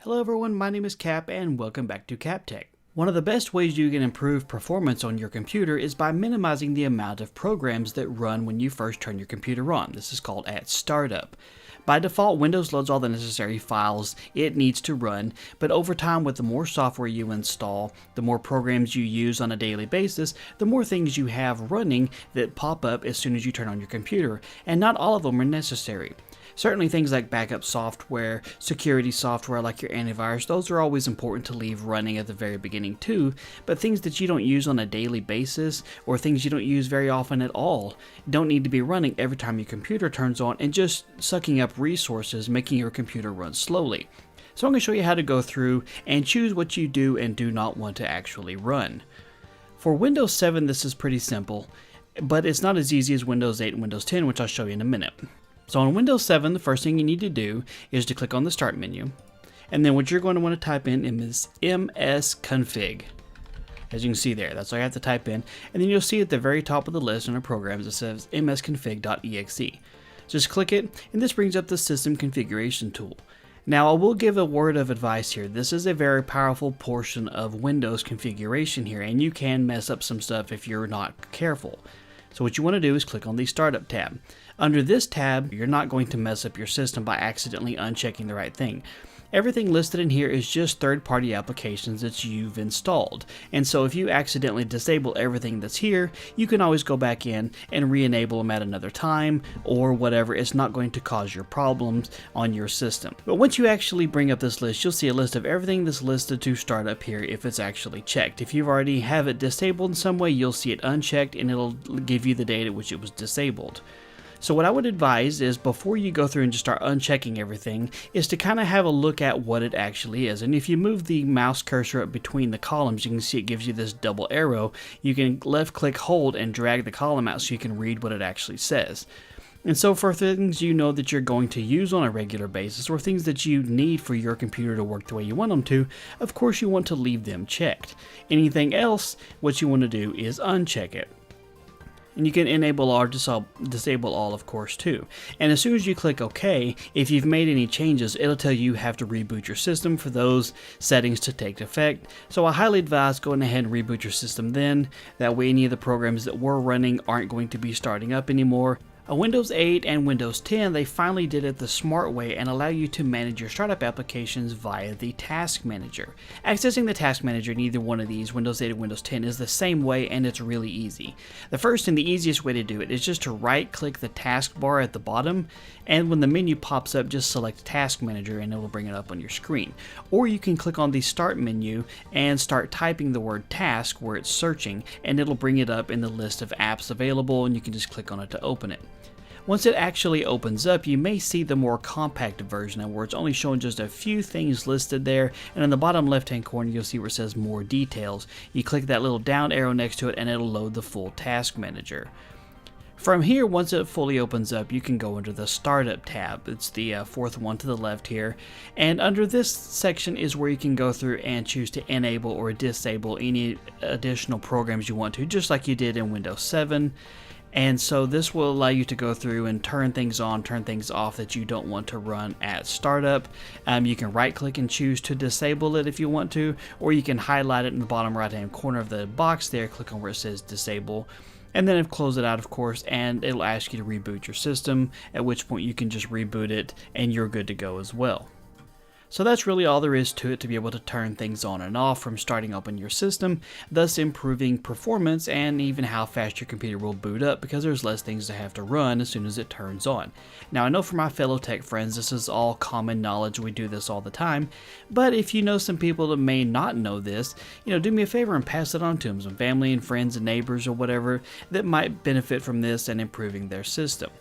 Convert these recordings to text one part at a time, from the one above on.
Hello everyone, my name is Cap and welcome back to CappTech. One of the best ways you can improve performance on your computer is by minimizing the amount of programs that run when you first turn your computer on. This is called at startup. By default, Windows loads all the necessary files it needs to run, but over time with the more software you install, the more programs you use on a daily basis, the more things you have running that pop up as soon as you turn on your computer, and not all of them are necessary. Certainly things like backup software, security software like your antivirus, those are always important to leave running at the very beginning too, but things that you don't use on a daily basis or things you don't use very often at all don't need to be running every time your computer turns on and just sucking up resources, making your computer run slowly. So I'm going to show you how to go through and choose what you do and do not want to actually run. For Windows 7 this is pretty simple, but it's not as easy as Windows 8 and Windows 10, which I'll show you in a minute. So on Windows 7, the first thing you need to do is to click on the Start menu. And then what you're going to want to type in is msconfig. As you can see there, that's all you have to type in. And then you'll see at the very top of the list under Programs, it says msconfig.exe. Just click it, and this brings up the System Configuration tool. Now, I will give a word of advice here. This is a very powerful portion of Windows configuration here, and you can mess up some stuff if you're not careful. So what you want to do is click on the Startup tab. Under this tab, you're not going to mess up your system by accidentally unchecking the right thing. Everything listed in here is just third-party applications that you've installed. And so if you accidentally disable everything that's here, you can always go back in and re-enable them at another time or whatever. It's not going to cause your problems on your system. But once you actually bring up this list, you'll see a list of everything that's listed to start up here if it's actually checked. If you've already have it disabled in some way, you'll see it unchecked and it'll give you the date at which it was disabled. So what I would advise is before you go through and just start unchecking everything is to kind of have a look at what it actually is. And if you move the mouse cursor up between the columns, you can see it gives you this double arrow. You can left click hold and drag the column out so you can read what it actually says. And so for things you know that you're going to use on a regular basis or things that you need for your computer to work the way you want them to, of course you want to leave them checked. Anything else, what you want to do is uncheck it. And you can enable or disable all, of course, too. And as soon as you click OK, if you've made any changes, it'll tell you have to reboot your system for those settings to take effect. So I highly advise going ahead and reboot your system then. That way any of the programs that were running aren't going to be starting up anymore. Windows 8 and Windows 10, they finally did it the smart way and allow you to manage your startup applications via the Task Manager. Accessing the Task Manager in either one of these, Windows 8 or Windows 10, is the same way and it's really easy. The first and the easiest way to do it is just to right-click the taskbar at the bottom, and when the menu pops up, just select Task Manager and it will bring it up on your screen. Or you can click on the Start menu and start typing the word Task where it's searching, and it'll bring it up in the list of apps available, and you can just click on it to open it. Once it actually opens up, you may see the more compact version where it's only showing just a few things listed there, and in the bottom left hand corner you'll see where it says More Details. You click that little down arrow next to it and it'll load the full Task Manager. From here, once it fully opens up, you can go under the Startup tab. It's the fourth one to the left here, and under this section is where you can go through and choose to enable or disable any additional programs you want to, just like you did in Windows 7. And so this will allow you to go through and turn things on, turn things off that you don't want to run at startup. You can right click and choose to disable it if you want to, or you can highlight it in the bottom right hand corner of the box there, click on where it says disable, and then close it out, of course, and it'll ask you to reboot your system, at which point you can just reboot it and you're good to go as well. So that's really all there is to it to be able to turn things on and off from starting up in your system, thus improving performance and even how fast your computer will boot up because there's less things to have to run as soon as it turns on. Now I know for my fellow tech friends this is all common knowledge, we do this all the time, but if you know some people that may not know this, do me a favor and pass it on to them, some family and friends and neighbors or whatever that might benefit from this and improving their system.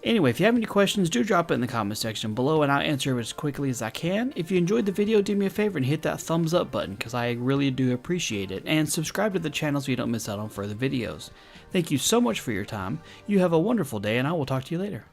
Anyway, if you have any questions, do drop it in the comment section below and I'll answer it as quickly as I can. If you enjoyed the video, do me a favor and hit that thumbs up button because I really do appreciate it, and subscribe to the channel so you don't miss out on further videos. Thank you so much for your time. You have a wonderful day and I will talk to you later.